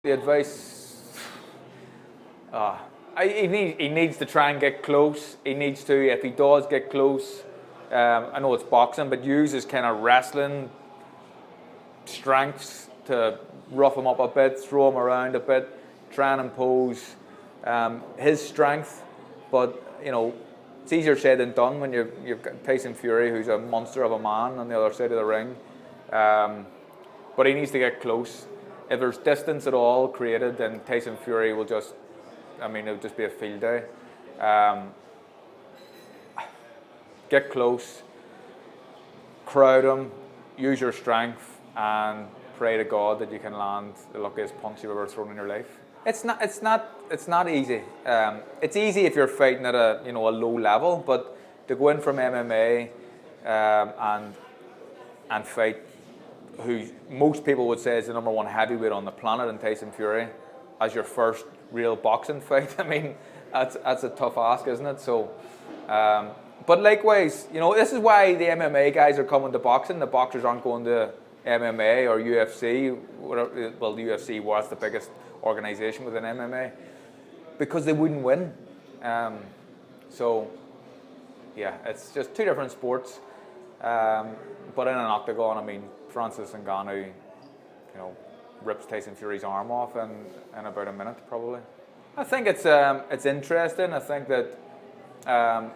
The advice, he needs to try and get close. He needs to, if he does get close, I know it's boxing, but use his kind of wrestling strengths to rough him up a bit, throw him around a bit, try and impose his strength. But, you know, it's easier said than done when you've got Tyson Fury, who's a monster of a man on the other side of the ring. But he needs to get close. If there's distance at all created, then Tyson Fury will just, it'll just be a field day. Get close, crowd him, use your strength, and pray to God that you can land the luckiest punch you've ever thrown in your life. It's not easy. It's easy if you're fighting at a low level, but to go in from MMA and fight who most people would say is the #1 heavyweight on the planet in Tyson Fury as your first real boxing fight, that's a tough ask, isn't it? So, but likewise, this is why the MMA guys are coming to boxing. The boxers aren't going to MMA or UFC. Well, the UFC was the biggest organization within MMA because they wouldn't win. So, yeah, it's just two different sports. But in an octagon, Francis Ngannou, rips Tyson Fury's arm off in about a minute, probably. I think it's interesting. I think that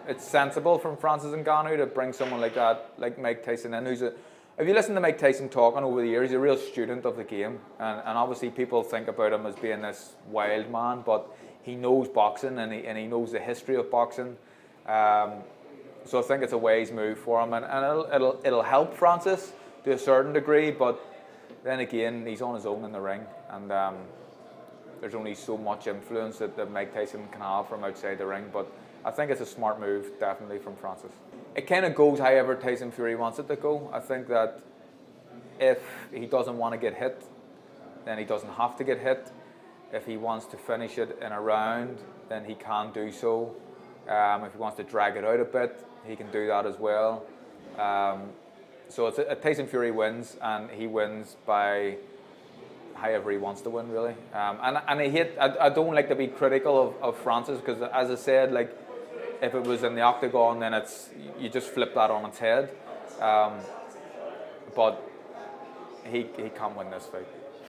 it's sensible from Francis Ngannou to bring someone like that, like Mike Tyson in, if you listen to Mike Tyson talking over the years, he's a real student of the game. And obviously people think about him as being this wild man, but he knows boxing and he knows the history of boxing. So I think it's a wise move for him, and it'll help Francis to a certain degree, but then again, he's on his own in the ring, and there's only so much influence that Mike Tyson can have from outside the ring, but I think it's a smart move, definitely, from Francis. It kind of goes however Tyson Fury wants it to go. I think that if he doesn't want to get hit, then he doesn't have to get hit. If he wants to finish it in a round, then he can do so. If he wants to drag it out a bit, he can do that as well. So it's Tyson Fury wins, and he wins by however he wants to win, really. And I don't like to be critical of Francis, because as I said, if it was in the octagon, then you just flip that on its head. But he can't win this fight.